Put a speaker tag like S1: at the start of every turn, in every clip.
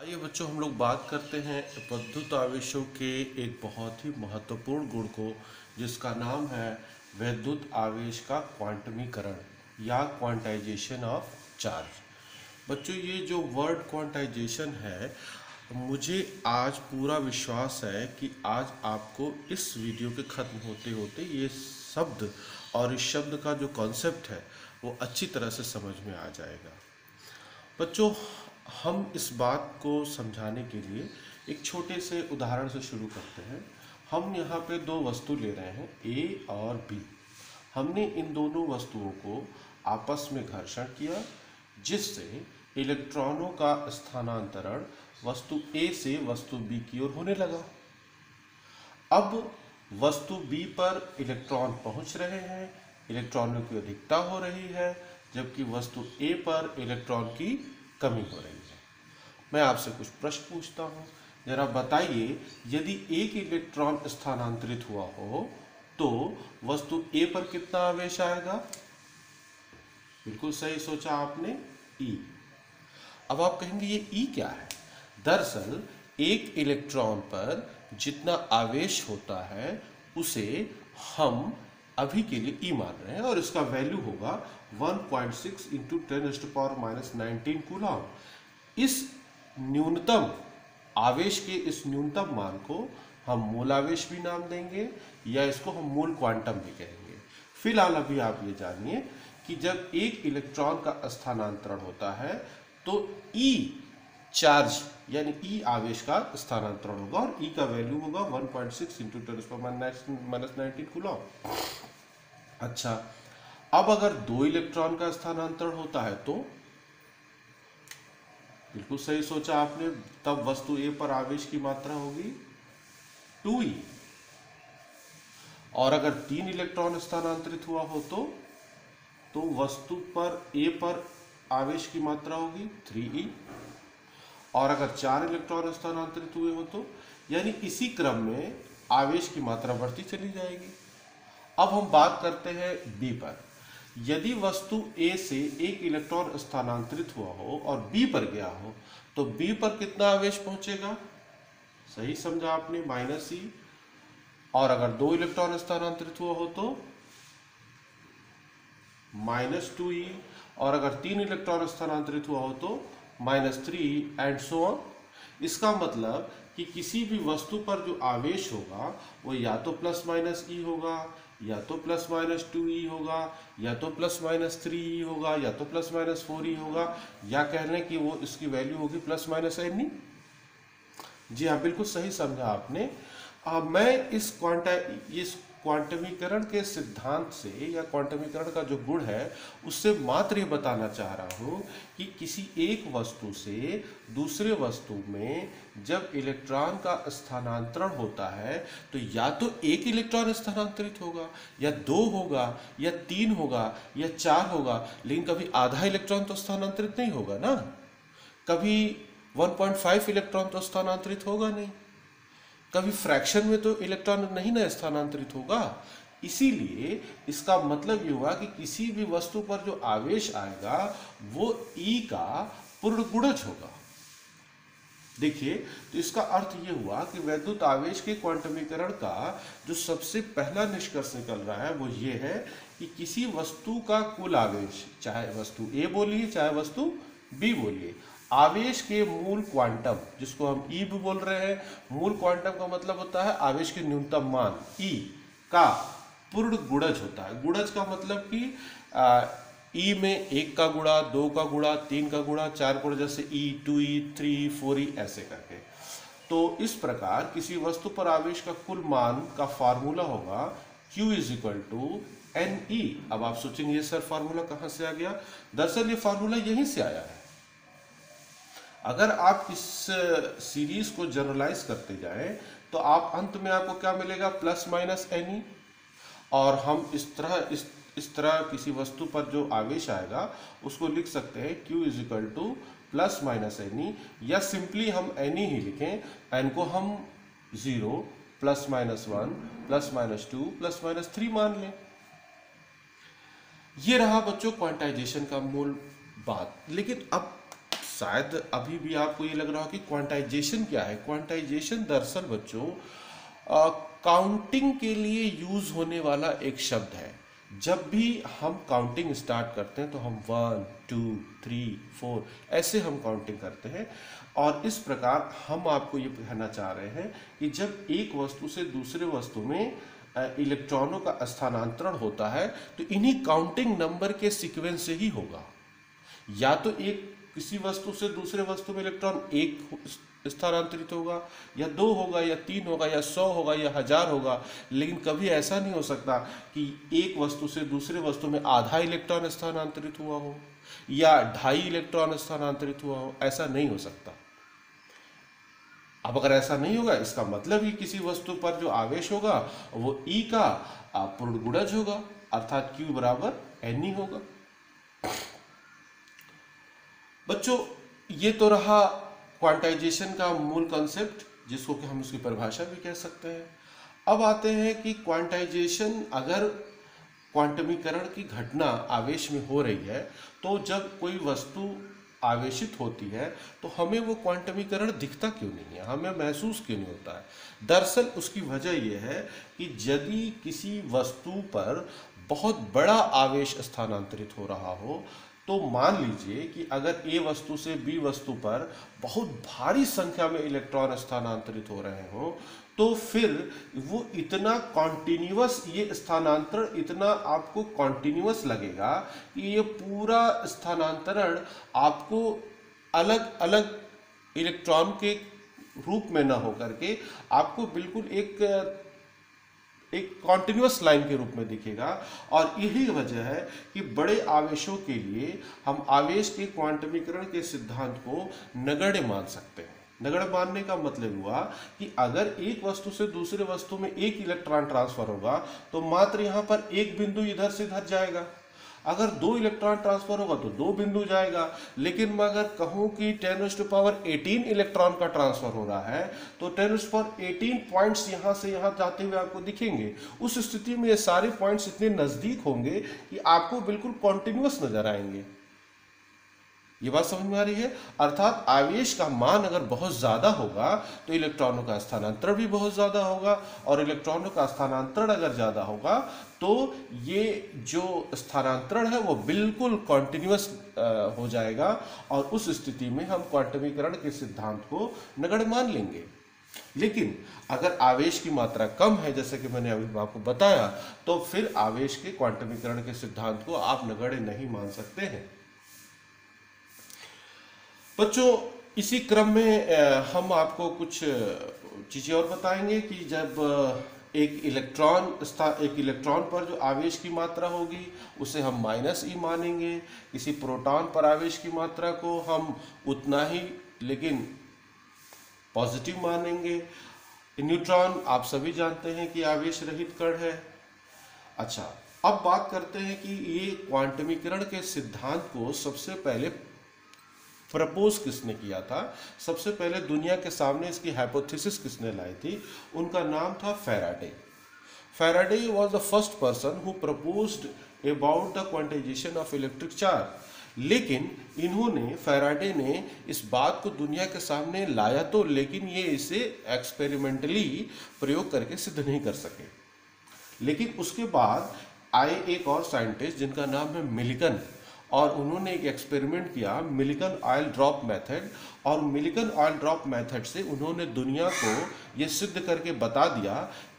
S1: आइए बच्चों, हम लोग बात करते हैं विद्युत आवेशों के एक बहुत ही महत्वपूर्ण गुण को, जिसका नाम है विद्युत आवेश का क्वांटमीकरण या क्वांटाइजेशन ऑफ चार्ज। बच्चों, ये जो वर्ड क्वांटाइजेशन है, मुझे आज पूरा विश्वास है कि आज आपको इस वीडियो के ख़त्म होते होते ये शब्द और इस शब्द का जो कॉन्सेप्ट है वो अच्छी तरह से समझ में आ जाएगा। बच्चों, हम इस बात को समझाने के लिए एक छोटे से उदाहरण से शुरू करते हैं। हम यहाँ पे दो वस्तु ले रहे हैं, ए और बी। हमने इन दोनों वस्तुओं को आपस में घर्षण किया, जिससे इलेक्ट्रॉनों का स्थानांतरण वस्तु ए से वस्तु बी की ओर होने लगा। अब वस्तु बी पर इलेक्ट्रॉन पहुंच रहे हैं, इलेक्ट्रॉनों की अधिकता हो रही है, जबकि वस्तु ए पर इलेक्ट्रॉन की कमी हो रही है। मैं आपसे कुछ प्रश्न पूछता हूँ, जरा बताइए, यदि एक इलेक्ट्रॉन स्थानांतरित हुआ हो तो वस्तु ए पर कितना आवेश आएगा? बिल्कुल सही सोचा आपने, ई। अब आप कहेंगे ये ई क्या है? दरअसल एक इलेक्ट्रॉन पर जितना आवेश होता है उसे हम अभी के लिए ई मान रहे हैं, और इसका वैल्यू होगा 1.6 इंटू 10⁻⁻19 कूलॉम। इस न्यूनतम आवेश के इस न्यूनतम मान को हम मूल आवेश भी नाम देंगे, या इसको हम मूल क्वांटम भी कहेंगे। फिलहाल अभी आप ये जानिए कि जब एक इलेक्ट्रॉन का स्थानांतरण होता है तो ई चार्ज यानी ई आवेश का स्थानांतरण होगा, और ई का वैल्यू होगा 1.6 इंटू 10⁻⁻19 कूलॉम। अच्छा, अब अगर दो इलेक्ट्रॉन का स्थानांतरण होता है तो बिल्कुल सही सोचा आपने, तब वस्तु ए पर आवेश की मात्रा होगी 2e। और अगर तीन इलेक्ट्रॉन स्थानांतरित हुआ हो तो वस्तु पर ए पर आवेश की मात्रा होगी 3e। और अगर चार इलेक्ट्रॉन स्थानांतरित हुए हो तो, यानी इसी क्रम में आवेश की मात्रा बढ़ती चली जाएगी। अब हम बात करते हैं बी पर। यदि वस्तु ए से एक इलेक्ट्रॉन स्थानांतरित हुआ हो और बी पर गया हो तो बी पर कितना आवेश पहुंचेगा? सही समझा आपने, -e। और अगर दो इलेक्ट्रॉन स्थानांतरित हुआ हो तो -2e। और अगर तीन इलेक्ट्रॉन स्थानांतरित हुआ हो तो -3e एंड सो ऑन। इसका मतलब कि किसी भी वस्तु पर जो आवेश होगा वो या तो ±e होगा, या तो ±2e होगा, या तो ±3e होगा, या तो ±4e होगा, या कह लें कि वो इसकी वैल्यू होगी ±ne। जी हाँ, बिल्कुल सही समझा आपने। मैं इस क्वांटमीकरण के सिद्धांत से या क्वांटमीकरण का जो गुण है उससे मात्र ये बताना चाह रहा हूँ कि किसी एक वस्तु से दूसरे वस्तु में जब इलेक्ट्रॉन का स्थानांतरण होता है तो या तो एक इलेक्ट्रॉन स्थानांतरित होगा, या दो होगा, या तीन होगा, या चार होगा, लेकिन कभी आधा इलेक्ट्रॉन तो स्थानांतरित नहीं होगा ना। कभी 1.5 इलेक्ट्रॉन तो स्थानांतरित होगा नहीं, कभी फ्रैक्शन में तो इलेक्ट्रॉन नहीं ना स्थानांतरित होगा। इसीलिए इसका मतलब ये हुआ कि किसी भी वस्तु पर जो आवेश आएगा वो ई का पूर्ण गुणज होगा। देखिए, तो इसका अर्थ ये हुआ कि वैद्युत आवेश के क्वांटमीकरण का जो सबसे पहला निष्कर्ष निकल रहा है वो ये है कि किसी वस्तु का कुल आवेश, चाहे वस्तु ए बोलिए चाहे वस्तु बी बोलिए, आवेश के मूल क्वांटम, जिसको हम ई भी बोल रहे हैं, मूल क्वांटम का मतलब होता है आवेश के न्यूनतम मान ई का पूर्ण गुणज होता है। गुणज का मतलब कि ई में एक का गुणा, दो का गुणा, तीन का गुणा, चार गुणा, जैसे ई 2e 3e 4e ऐसे करके। तो इस प्रकार किसी वस्तु पर आवेश का कुल मान का फार्मूला होगा Q = Ne। अब आप सोचेंगे ये सर फार्मूला कहाँ से आ गया? दरअसल ये फार्मूला यहीं से आया है। अगर आप इस सीरीज को जनरलाइज करते जाएं तो आप अंत में आपको क्या मिलेगा? ±Ne। और हम इस तरह किसी वस्तु पर जो आवेश आएगा उसको लिख सकते हैं Q = ±Ne, या सिंपली हम Ne ही लिखें, N को हम 0, ±1, ±2, ±3 मान लें। ये रहा बच्चों क्वांटाइजेशन का मूल बात। लेकिन अब शायद अभी भी आपको ये लग रहा हो कि क्वांटाइजेशन क्या है। क्वांटाइजेशन दरअसल बच्चों काउंटिंग के लिए यूज होने वाला एक शब्द है। जब भी हम काउंटिंग स्टार्ट करते हैं तो हम 1 2 3 4 ऐसे हम काउंटिंग करते हैं, और इस प्रकार हम आपको ये कहना चाह रहे हैं कि जब एक वस्तु से दूसरे वस्तु में इलेक्ट्रॉनों का स्थानांतरण होता है तो इन्हीं काउंटिंग नंबर के सीक्वेंस से ही होगा। या तो एक किसी वस्तु से दूसरे वस्तु में इलेक्ट्रॉन एक स्थानांतरित होगा, या 2 होगा, या 3 होगा, या 100 होगा, या 1000 होगा, लेकिन कभी ऐसा नहीं हो सकता कि एक वस्तु से दूसरे वस्तु में आधा इलेक्ट्रॉन स्थानांतरित हुआ हो या 2.5 इलेक्ट्रॉन स्थानांतरित हुआ हो। ऐसा नहीं हो सकता। अब अगर ऐसा नहीं होगा, इसका मतलब ही किसी वस्तु पर जो आवेश होगा वो E का पूर्ण गुणज होगा, अर्थात Q बराबर Ne होगा। बच्चों, ये तो रहा क्वांटाइजेशन का मूल कॉन्सेप्ट, जिसको कि हम उसकी परिभाषा भी कह सकते हैं। अब आते हैं कि क्वांटाइजेशन, अगर क्वांटमीकरण की घटना आवेश में हो रही है तो जब कोई वस्तु आवेशित होती है तो हमें वो क्वांटमीकरण दिखता क्यों नहीं है, हमें महसूस क्यों नहीं होता है। दरअसल उसकी वजह यह है कि यदि किसी वस्तु पर बहुत बड़ा आवेश स्थानांतरित हो रहा हो, तो मान लीजिए कि अगर ए वस्तु से बी वस्तु पर बहुत भारी संख्या में इलेक्ट्रॉन स्थानांतरित हो रहे हों, तो फिर वो इतना कॉन्टिन्यूअस, ये स्थानांतरण इतना आपको कॉन्टिन्यूअस लगेगा कि ये पूरा स्थानांतरण आपको अलग अलग इलेक्ट्रॉन के रूप में ना होकर के आपको बिल्कुल एक कॉन्टिन्यूअस लाइन के रूप में दिखेगा। और यही वजह है कि बड़े आवेशों के लिए हम आवेश के क्वांटमीकरण के सिद्धांत को नगण्य मान सकते हैं। नगण्य मानने का मतलब हुआ कि अगर एक वस्तु से दूसरे वस्तु में एक इलेक्ट्रॉन ट्रांसफर होगा तो मात्र यहाँ पर एक बिंदु इधर से इधर जाएगा। अगर 2 इलेक्ट्रॉन ट्रांसफर होगा तो 2 बिंदु जाएगा। लेकिन मैं अगर कहूं कि 10⁻18 इलेक्ट्रॉन का ट्रांसफर हो रहा है तो 10⁻18 पॉइंट्स यहां से यहां जाते हुए आपको दिखेंगे। उस स्थिति में ये सारे पॉइंट्स इतने नजदीक होंगे कि आपको बिल्कुल कॉन्टिन्यूअस नजर आएंगे। ये बात समझ में आ रही है। अर्थात आवेश का मान अगर बहुत ज्यादा होगा तो इलेक्ट्रॉनों का स्थानांतरण भी बहुत ज्यादा होगा, और इलेक्ट्रॉनों का स्थानांतरण अगर ज्यादा होगा तो ये जो स्थानांतरण है वो बिल्कुल कॉन्टिन्यूअस हो जाएगा, और उस स्थिति में हम क्वांटमीकरण के सिद्धांत को नगण्य मान लेंगे। लेकिन अगर आवेश की मात्रा कम है, जैसे कि मैंने अभी आपको बताया, तो फिर आवेश के क्वांटमीकरण के सिद्धांत को आप नगण्य नहीं मान सकते हैं। बच्चों, इसी क्रम में हम आपको कुछ चीजें और बताएंगे कि जब एक इलेक्ट्रॉन पर जो आवेश की मात्रा होगी उसे हम -e मानेंगे। किसी प्रोटॉन पर आवेश की मात्रा को हम उतना ही लेकिन पॉजिटिव मानेंगे। न्यूट्रॉन आप सभी जानते हैं कि आवेश रहित कण है। अच्छा, अब बात करते हैं कि ये क्वांटमीकरण के सिद्धांत को सबसे पहले प्रपोज किसने किया था, सबसे पहले दुनिया के सामने इसकी हाइपोथेसिस किसने लाई थी। उनका नाम था Faraday. Faraday was the first person who proposed about the quantization of electric charge. लेकिन फैराडे ने इस बात को दुनिया के सामने लाया तो, लेकिन ये इसे एक्सपेरिमेंटली प्रयोग करके सिद्ध नहीं कर सके। लेकिन उसके बाद आए एक और साइंटिस्ट जिनका नाम है मिलिकन, और उन्होंने एक एक्सपेरिमेंट किया, मिलिकन ऑयल ड्रॉप मेथड। और मिलिकन ऑयल ड्रॉप मेथड से उन्होंने दुनिया को यह सिद्ध करके बता दिया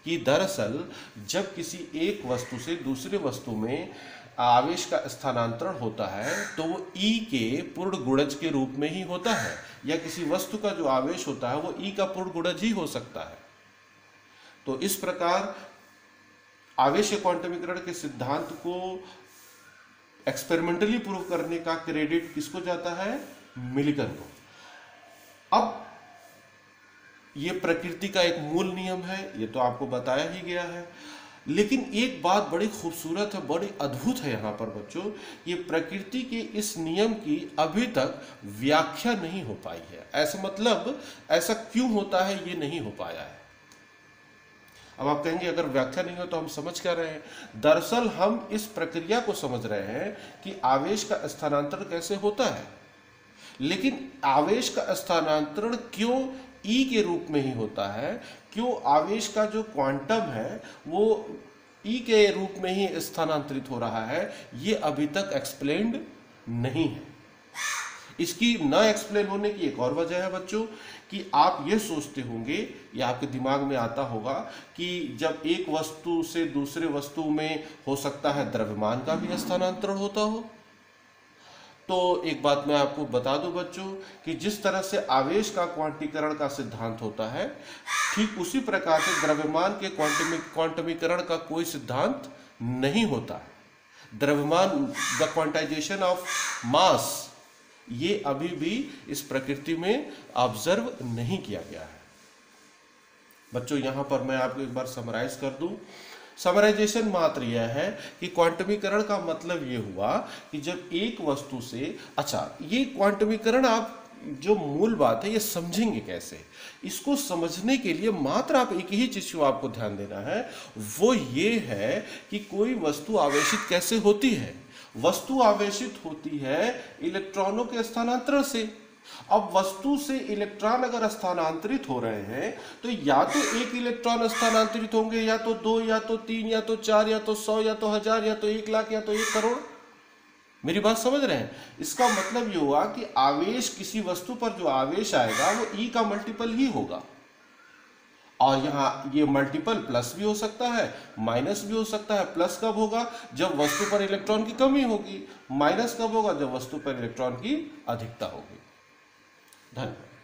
S1: कि दरअसल जब किसी एक वस्तु से दूसरे वस्तु में आवेश का स्थानांतरण होता है तो वो E के पूर्ण गुणज के रूप में ही होता है, या किसी वस्तु का जो आवेश होता है वो E का पूर्ण गुणज ही हो सकता है। तो इस प्रकार आवेश के क्वांटमीकरण के सिद्धांत को एक्सपेरिमेंटली प्रूव करने का क्रेडिट किसको जाता है? मिलिकन को। अब ये प्रकृति का एक मूल नियम है, ये तो आपको बताया ही गया है। लेकिन एक बात बड़ी खूबसूरत है, बड़ी अद्भुत है यहाँ पर बच्चों, ये प्रकृति के इस नियम की अभी तक व्याख्या नहीं हो पाई है। ऐसा मतलब ऐसा क्यों होता है ये नहीं हो पाया है। अब आप कहेंगे अगर व्याख्या नहीं हो तो हम समझ क्या रहे हैं? दरअसल हम इस प्रक्रिया को समझ रहे हैं कि आवेश का स्थानांतरण कैसे होता है, लेकिन आवेश का स्थानांतरण क्यों ई के रूप में ही होता है, क्यों आवेश का जो क्वांटम है वो ई के रूप में ही स्थानांतरित हो रहा है, ये अभी तक एक्सप्लेन्ड नहीं है। इसकी न एक्सप्लेन होने की एक और वजह है बच्चों कि आप ये सोचते होंगे या आपके दिमाग में आता होगा कि जब एक वस्तु से दूसरे वस्तु में हो सकता है द्रव्यमान का भी स्थानांतरण होता हो। तो एक बात मैं आपको बता दूं बच्चों कि जिस तरह से आवेश का क्वांटीकरण का सिद्धांत होता है, ठीक उसी प्रकार से द्रव्यमान के क्वांटमीकरण का कोई सिद्धांत नहीं होता है। द्रव्यमान, द क्वांटाइजेशन ऑफ मास, ये अभी भी इस प्रकृति में ऑब्जर्व नहीं किया गया है। बच्चों यहां पर मैं आपको एक बार समराइज कर दूं। समराइजेशन मात्र यह है कि क्वांटमीकरण का मतलब ये हुआ कि जब एक वस्तु से, अच्छा ये क्वांटमीकरण आप जो मूल बात है ये समझेंगे कैसे, इसको समझने के लिए मात्र आप एक ही चीज को आपको ध्यान देना है, वो ये है कि कोई वस्तु आवेशित कैसे होती है। वस्तु आवेशित होती है इलेक्ट्रॉनों के स्थानांतरण से। अब वस्तु से इलेक्ट्रॉन अगर स्थानांतरित हो रहे हैं तो या तो एक इलेक्ट्रॉन स्थानांतरित होंगे, या तो 2, या तो 3, या तो 4, या तो 100, या तो 1000, या तो 1 लाख, या तो 1 करोड़। मेरी बात समझ रहे हैं? इसका मतलब ये हुआ कि आवेश, किसी वस्तु पर जो आवेश आएगा वो ई का मल्टीपल ही होगा। और यहाँ ये मल्टीपल प्लस भी हो सकता है, माइनस भी हो सकता है। प्लस कब होगा? जब वस्तु पर इलेक्ट्रॉन की कमी होगी। माइनस कब होगा? जब वस्तु पर इलेक्ट्रॉन की अधिकता होगी। धन्यवाद।